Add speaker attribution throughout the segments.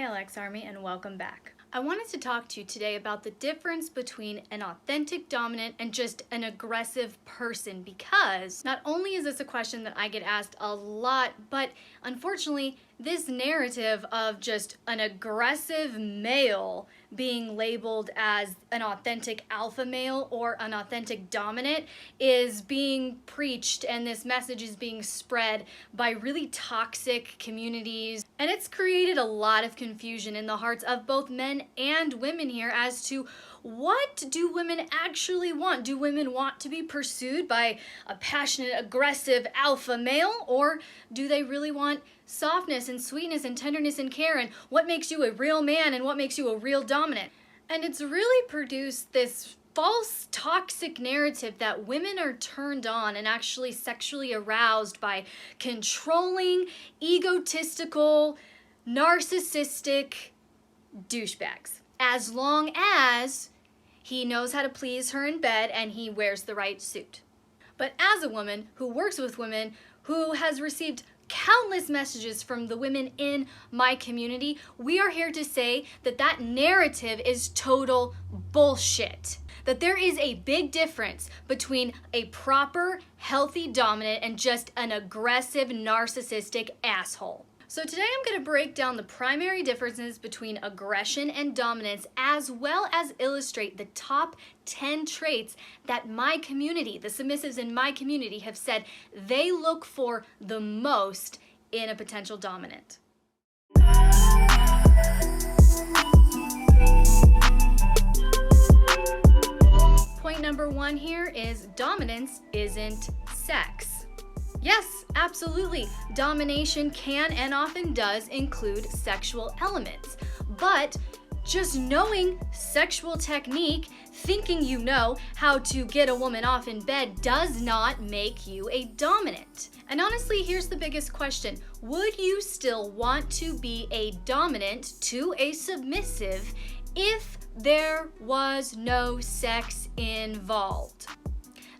Speaker 1: Alex Army, and welcome back. I wanted to talk to you today about the difference between an authentic dominant and just an aggressive person, because not only is this a question that I get asked a lot, but unfortunately this narrative of just an aggressive male being labeled as an authentic alpha male or an authentic dominant is being preached, and this message is being spread by really toxic communities, and it's created a lot of confusion in the hearts of both men and women here as to what do women actually want. Do women want to be pursued by a passionate, aggressive alpha male, or do they really want softness and sweetness and tenderness and care, and what makes you a real man and what makes you a real dominant? And it's really produced this false toxic narrative that women are turned on and actually sexually aroused by controlling, egotistical, narcissistic douchebags, as long as he knows how to please her in bed and he wears the right suit. But as a woman who works with women, who has received countless messages from the women in my community, we are here to say that that narrative is total bullshit. That there is a big difference between a proper, healthy dominant and just an aggressive, narcissistic asshole. So today I'm going to break down the primary differences between aggression and dominance, as well as illustrate the top 10 traits that my community, the submissives in my community, have said they look for the most in a potential dominant. Point number one here is dominance isn't sex. Yes, absolutely. Domination can and often does include sexual elements, but just knowing sexual technique, thinking you know how to get a woman off in bed, does not make you a dominant. And honestly, here's the biggest question. Would you still want to be a dominant to a submissive if there was no sex involved?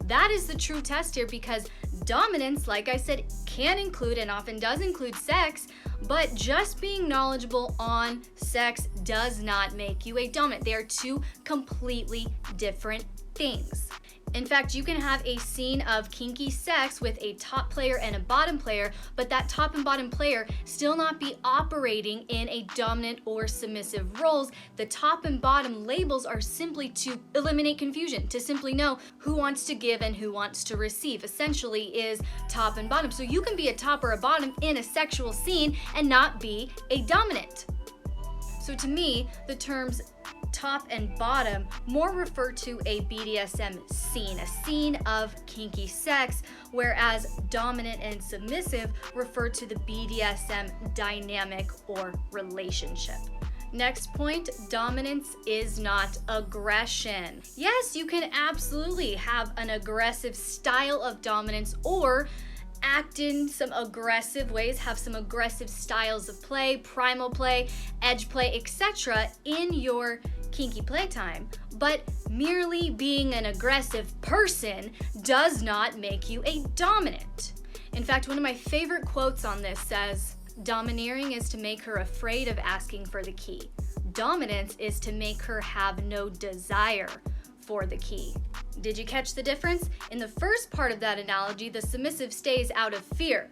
Speaker 1: That is the true test here, because dominance, like I said, can include and often does include sex, but just being knowledgeable on sex does not make you a dominant. They are two completely different things. In fact, you can have a scene of kinky sex with a top player and a bottom player, but that top and bottom player still not be operating in a dominant or submissive roles. The top and bottom labels are simply to eliminate confusion, to simply know who wants to give and who wants to receive, essentially is top and bottom. So you can be a top or a bottom in a sexual scene and not be a dominant. So to me, the terms top and bottom more refer to a BDSM scene, a scene of kinky sex, whereas dominant and submissive refer to the BDSM dynamic or relationship. Next point, dominance is not aggression. Yes, you can absolutely have an aggressive style of dominance or act in some aggressive ways, have some aggressive styles of play, primal play, edge play, etc. in your kinky playtime, but merely being an aggressive person does not make you a dominant. In fact, one of my favorite quotes on this says, "Domineering is to make her afraid of asking for the key. Dominance is to make her have no desire for the key." Did you catch the difference? In the first part of that analogy, the submissive stays out of fear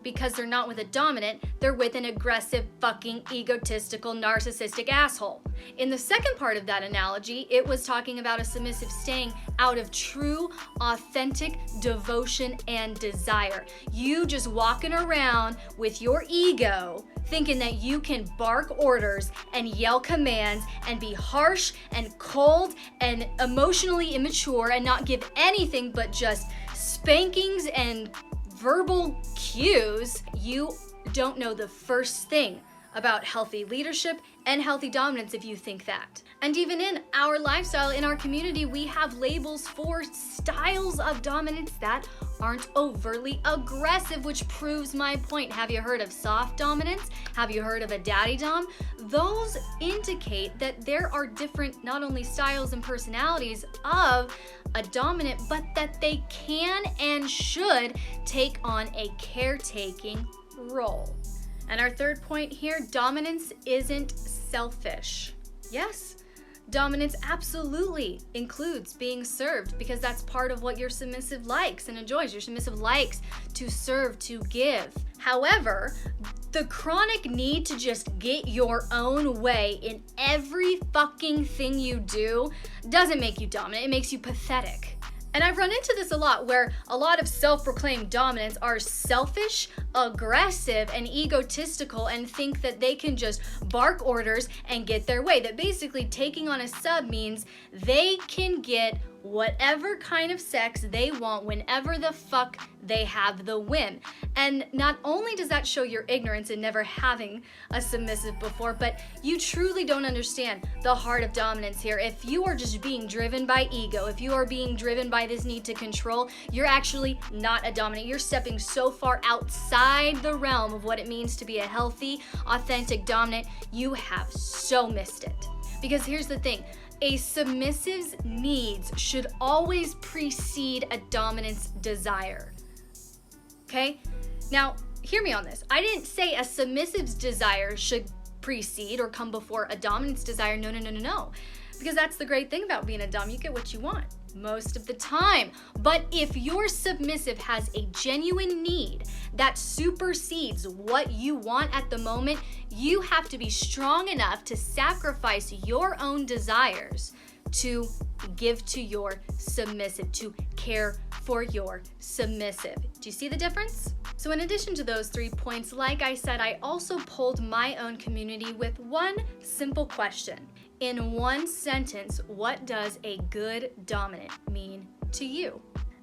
Speaker 1: because they're not with a dominant, they're with an aggressive, fucking egotistical, narcissistic asshole. In the second part of that analogy, it was talking about a submissive staying out of true, authentic devotion and desire. You just walking around with your ego, thinking that you can bark orders and yell commands and be harsh and cold and emotionally immature and not give anything but just spankings and verbal cues. You don't know the first thing about healthy leadership and healthy dominance if you think that. And even in our lifestyle, in our community, we have labels for styles of dominance that aren't overtly aggressive, which proves my point. Have you heard of soft dominance? Have you heard of a daddy dom? Those indicate that there are different, not only styles and personalities of a dominant, but that they can and should take on a caretaking role. And our third point here, dominance isn't selfish. Yes, dominance absolutely includes being served, because that's part of what your submissive likes and enjoys. Your submissive likes to serve, to give. However, the chronic need to just get your own way in every fucking thing you do doesn't make you dominant. It makes you pathetic. And I've run into this a lot, where a lot of self-proclaimed dominants are selfish, aggressive, and egotistical, and think that they can just bark orders and get their way. That basically taking on a sub means they can get whatever kind of sex they want whenever the fuck they have the whim. And not only does that show your ignorance in never having a submissive before, but you truly don't understand the heart of dominance here. If you are just being driven by ego, if you are being driven by this need to control, you're actually not a dominant. You're stepping so far outside the realm of what it means to be a healthy, authentic dominant. You have so missed it. Because here's the thing, a submissive's needs should always precede a dominant's desire. Okay? Now, hear me on this. I didn't say a submissive's desire should precede or come before a dominant's desire. No. Because that's the great thing about being a dom. You get what you want most of the time. But if your submissive has a genuine need that supersedes what you want at the moment, you have to be strong enough to sacrifice your own desires to give to your submissive, to care for your submissive. Do you see the difference? So in addition to those 3 points, like I said, I also polled my own community with one simple question. In one sentence, what does a good dominant mean to you?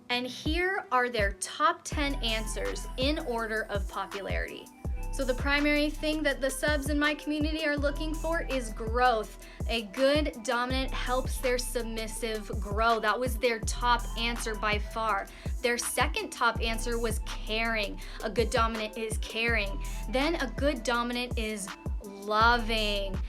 Speaker 1: And here are their top 10 answers in order of popularity. So the primary thing that the subs in my community are looking for is growth. A good dominant helps their submissive grow. That was their top answer by far. Their second top answer was caring. A good dominant is caring. Then a good dominant is loving.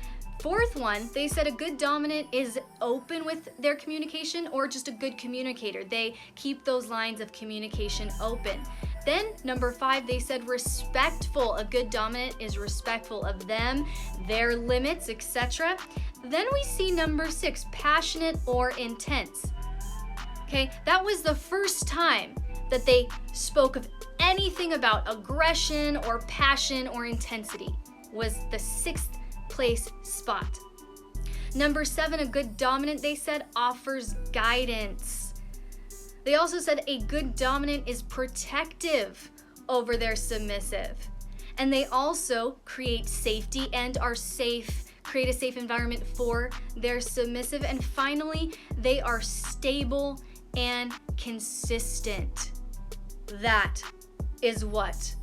Speaker 1: Fourth one, they said a good dominant is open with their communication, or just a good communicator. They keep those lines of communication open. Then number 5, they said respectful. A good dominant is respectful of them, their limits, etc. Then we see number 6, passionate or intense. Okay, that was the first time that they spoke of anything about aggression or passion or intensity. Was the 6th place spot. Number 7, a good dominant, they said, offers guidance. They also said a good dominant is protective over their submissive. And they also create safety and create a safe environment for their submissive. And finally, they are stable and consistent. That is what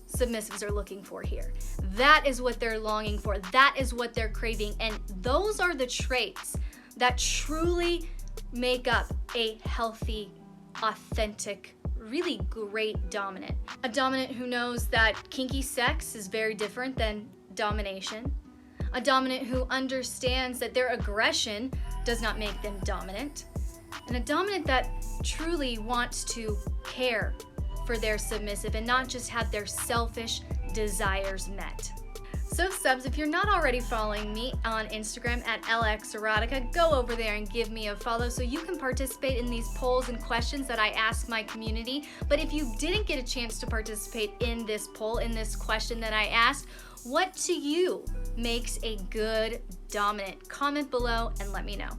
Speaker 1: submissives are looking for here. That is what they're longing for. That is what they're craving. And those are the traits that truly make up a healthy, authentic, really great dominant. A dominant who knows that kinky sex is very different than domination. A dominant who understands that their aggression does not make them dominant. And a dominant that truly wants to care for their submissive and not just have their selfish desires met. So subs, if you're not already following me on Instagram at LXErotica, go over there and give me a follow so you can participate in these polls and questions that I ask my community. But if you didn't get a chance to participate in this poll, in this question that I asked, what to you makes a good dominant? Comment below and let me know.